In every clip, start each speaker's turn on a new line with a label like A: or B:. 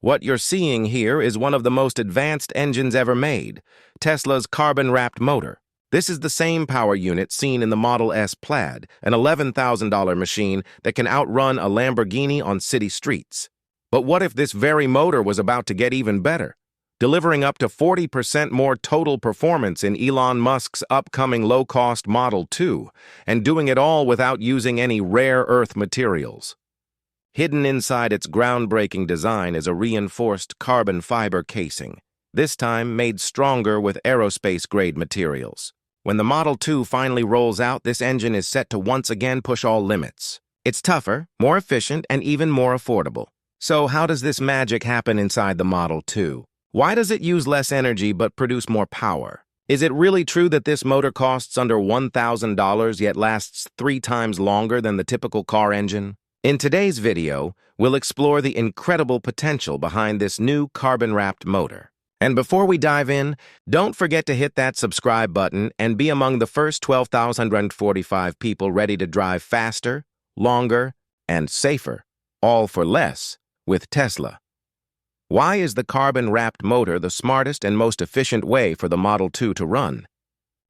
A: What you're seeing here is one of the most advanced engines ever made, Tesla's carbon-wrapped motor. This is the same power unit seen in the Model S Plaid, an $11,000 machine that can outrun a Lamborghini on city streets. But what if this very motor was about to get even better, delivering up to 40% more total performance in Elon Musk's upcoming low-cost Model 2, and doing it all without using any rare earth materials? Hidden inside its groundbreaking design is a reinforced carbon fiber casing, this time made stronger with aerospace-grade materials. When the Model 2 finally rolls out, this engine is set to once again push all limits. It's tougher, more efficient, and even more affordable. So how does this magic happen inside the Model 2? Why does it use less energy but produce more power? Is it really true that this motor costs under $1,000 yet lasts 3 times longer than the typical car engine? In today's video, we'll explore the incredible potential behind this new carbon-wrapped motor. And before we dive in, don't forget to hit that subscribe button and be among the first 12,145 people ready to drive faster, longer, and safer, all for less, with Tesla. Why is the carbon-wrapped motor the smartest and most efficient way for the Model 2 to run?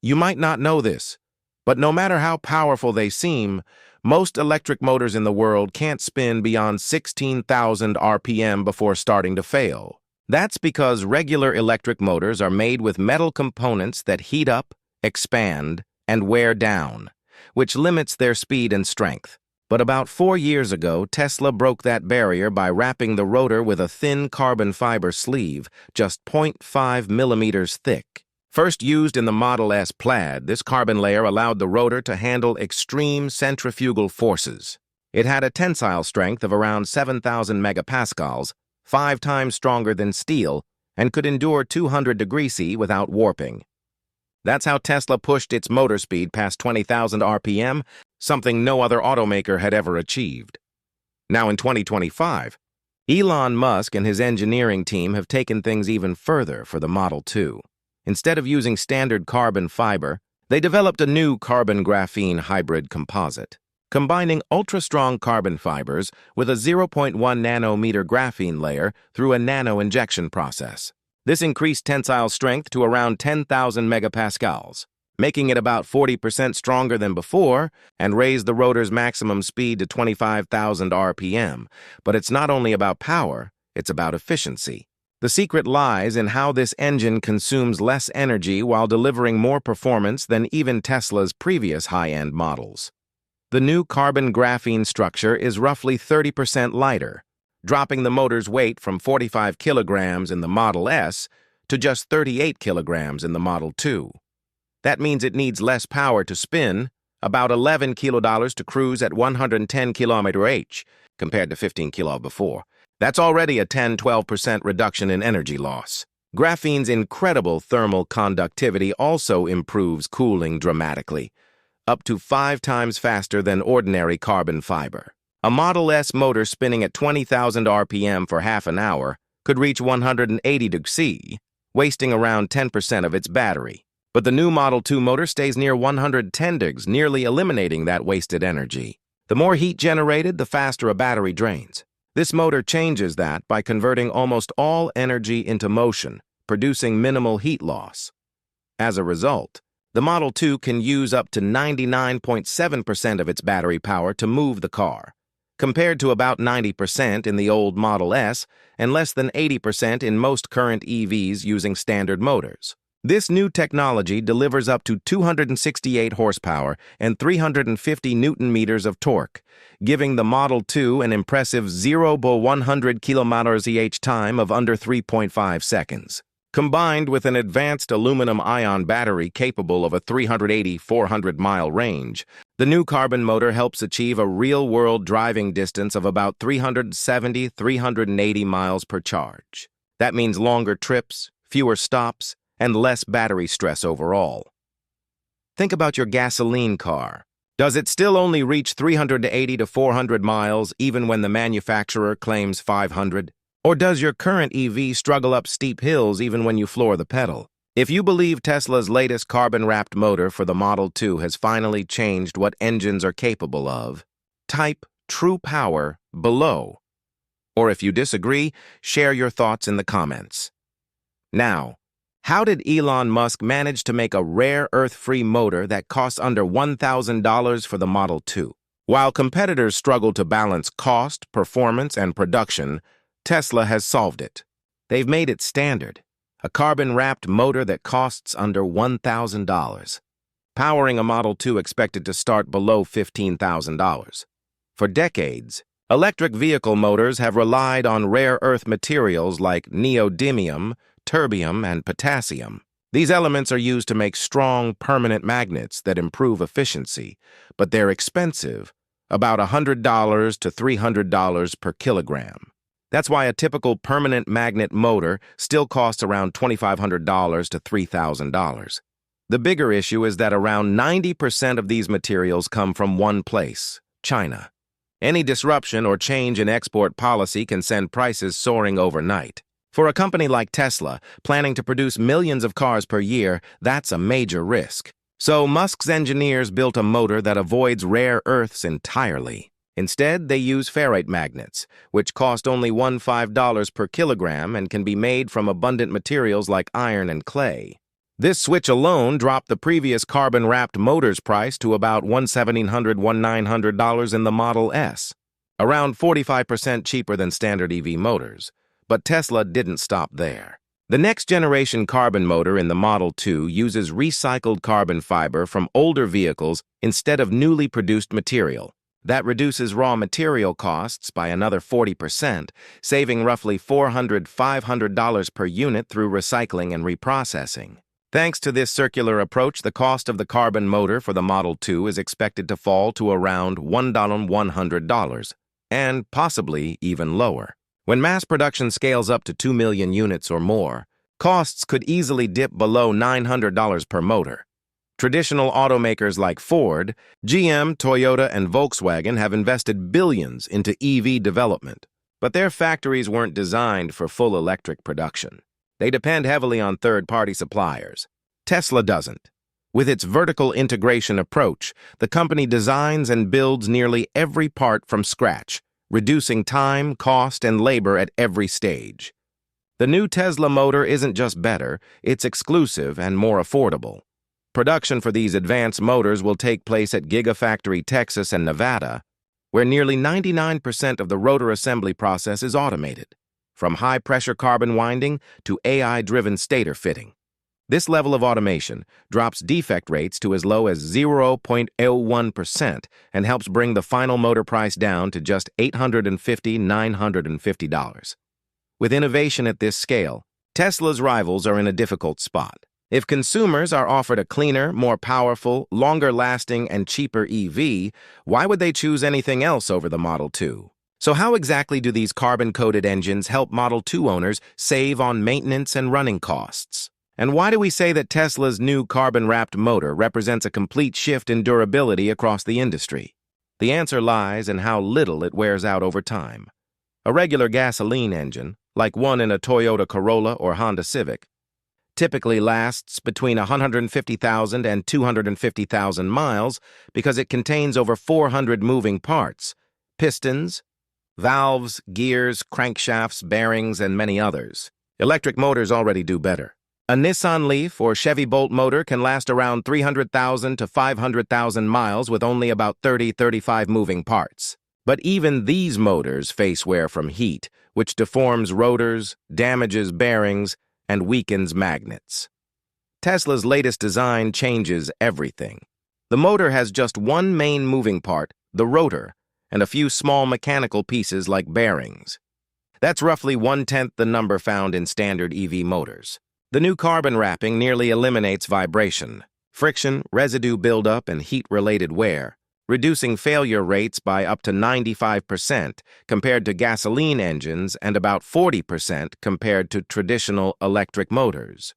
A: You might not know this, but no matter how powerful they seem, most electric motors in the world can't spin beyond 16,000 RPM before starting to fail. That's because regular electric motors are made with metal components that heat up, expand, and wear down, which limits their speed and strength. But about 4 years ago, Tesla broke that barrier by wrapping the rotor with a thin carbon fiber sleeve, just 0.5 millimeters thick. First used in the Model S Plaid, this carbon layer allowed the rotor to handle extreme centrifugal forces. It had a tensile strength of around 7,000 megapascals, 5 times stronger than steel, and could endure 200 degrees C without warping. That's how Tesla pushed its motor speed past 20,000 RPM, something no other automaker had ever achieved. Now in 2025, Elon Musk and his engineering team have taken things even further for the Model 2. Instead of using standard carbon fiber, they developed a new carbon-graphene hybrid composite, combining ultra-strong carbon fibers with a 0.1 nanometer graphene layer through a nano-injection process. This increased tensile strength to around 10,000 megapascals, making it about 40% stronger than before, and raised the rotor's maximum speed to 25,000 RPM. But it's not only about power, it's about efficiency. The secret lies in how this engine consumes less energy while delivering more performance than even Tesla's previous high-end models. The new carbon graphene structure is roughly 30% lighter, dropping the motor's weight from 45 kilograms in the Model S to just 38 kilograms in the Model 2. That means it needs less power to spin, about 11 kilodollars to cruise at 110 km/h, compared to 15 kilo before. That's already a 10–12% reduction in energy loss. Graphene's incredible thermal conductivity also improves cooling dramatically, up to 5 times faster than ordinary carbon fiber. A Model S motor spinning at 20,000 RPM for half an hour could reach 180 degrees C, wasting around 10% of its battery. But the new Model 2 motor stays near 110 degrees, nearly eliminating that wasted energy. The more heat generated, the faster a battery drains. This motor changes that by converting almost all energy into motion, producing minimal heat loss. As a result, the Model 2 can use up to 99.7% of its battery power to move the car, compared to about 90% in the old Model S and less than 80% in most current EVs using standard motors. This new technology delivers up to 268 horsepower and 350 newton-meters of torque, giving the Model 2 an impressive 0–100 km/h time of under 3.5 seconds. Combined with an advanced aluminum-ion battery capable of a 380–400-mile range, the new carbon motor helps achieve a real-world driving distance of about 370–380 miles per charge. That means longer trips, fewer stops, and less battery stress overall. Think about your gasoline car. Does it still only reach 380 to 400 miles even when the manufacturer claims 500? Or does your current EV struggle up steep hills even when you floor the pedal? If you believe Tesla's latest carbon-wrapped motor for the Model 2 has finally changed what engines are capable of, type true power below. Or if you disagree, share your thoughts in the comments. Now, how did Elon Musk manage to make a rare earth-free motor that costs under $1,000 for the Model 2? While competitors struggle to balance cost, performance, and production, Tesla has solved it. They've made it standard, a carbon-wrapped motor that costs under $1,000, powering a Model 2 expected to start below $15,000. For decades, electric vehicle motors have relied on rare earth materials like neodymium, terbium, and potassium. These elements are used to make strong, permanent magnets that improve efficiency, but they're expensive, about $100 to $300 per kilogram. That's why a typical permanent magnet motor still costs around $2,500 to $3,000. The bigger issue is that around 90% of these materials come from one place, China. Any disruption or change in export policy can send prices soaring overnight. For a company like Tesla, planning to produce millions of cars per year, that's a major risk. So Musk's engineers built a motor that avoids rare earths entirely. Instead, they use ferrite magnets, which cost only $15 per kilogram and can be made from abundant materials like iron and clay. This switch alone dropped the previous carbon-wrapped motor's price to about $1,900 in the Model S, around 45% cheaper than standard EV motors. But Tesla didn't stop there. The next-generation carbon motor in the Model 2 uses recycled carbon fiber from older vehicles instead of newly produced material. That reduces raw material costs by another 40%, saving roughly $400–500 per unit through recycling and reprocessing. Thanks to this circular approach, the cost of the carbon motor for the Model 2 is expected to fall to around $100, and possibly even lower. When mass production scales up to 2 million units or more, costs could easily dip below $900 per motor. Traditional automakers like Ford, GM, Toyota, and Volkswagen have invested billions into EV development, but their factories weren't designed for full electric production. They depend heavily on third-party suppliers. Tesla doesn't. With its vertical integration approach, the company designs and builds nearly every part from scratch, reducing time, cost, and labor at every stage. The new Tesla motor isn't just better, it's exclusive and more affordable. Production for these advanced motors will take place at Gigafactory, Texas, and Nevada, where nearly 99% of the rotor assembly process is automated, from high-pressure carbon winding to AI-driven stator fitting. This level of automation drops defect rates to as low as 0.01% and helps bring the final motor price down to just $850–950. With innovation at this scale, Tesla's rivals are in a difficult spot. If consumers are offered a cleaner, more powerful, longer-lasting, and cheaper EV, why would they choose anything else over the Model 2? So how exactly do these carbon-coated engines help Model 2 owners save on maintenance and running costs? And why do we say that Tesla's new carbon-wrapped motor represents a complete shift in durability across the industry? The answer lies in how little it wears out over time. A regular gasoline engine, like one in a Toyota Corolla or Honda Civic, typically lasts between 150,000 and 250,000 miles because it contains over 400 moving parts, pistons, valves, gears, crankshafts, bearings, and many others. Electric motors already do better. A Nissan Leaf or Chevy Bolt motor can last around 300,000 to 500,000 miles with only about 30–35 moving parts. But even these motors face wear from heat, which deforms rotors, damages bearings, and weakens magnets. Tesla's latest design changes everything. The motor has just one main moving part, the rotor, and a few small mechanical pieces like bearings. That's roughly 1/10 the number found in standard EV motors. The new carbon wrapping nearly eliminates vibration, friction, residue buildup, and heat-related wear, reducing failure rates by up to 95% compared to gasoline engines and about 40% compared to traditional electric motors.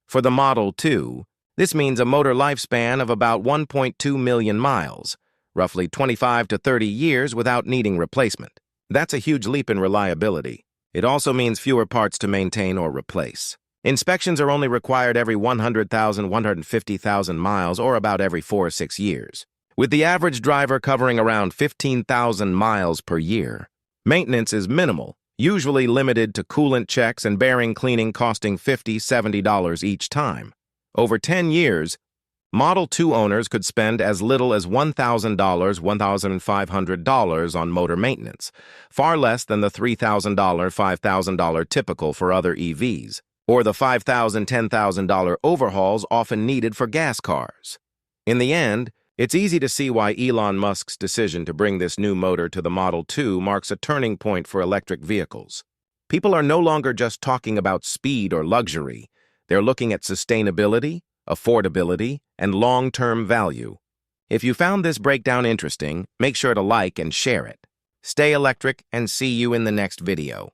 A: For the Model 2, this means a motor lifespan of about 1.2 million miles, roughly 25 to 30 years without needing replacement. That's a huge leap in reliability. It also means fewer parts to maintain or replace. Inspections are only required every 100,000–150,000 miles, or about every 4 or 6 years. With the average driver covering around 15,000 miles per year, Maintenance is minimal, usually limited to coolant checks and bearing cleaning costing $50–70 each time. Over 10 years, Model 2 owners could spend as little as $1,000, $1,500 on motor maintenance, far less than the $3,000, $5,000 typical for other EVs, or the $5,000, $10,000 overhauls often needed for gas cars. In the end, it's easy to see why Elon Musk's decision to bring this new motor to the Model 2 marks a turning point for electric vehicles. People are no longer just talking about speed or luxury. They're looking at sustainability, affordability, and long-term value. If you found this breakdown interesting, make sure to like and share it. Stay electric and see you in the next video.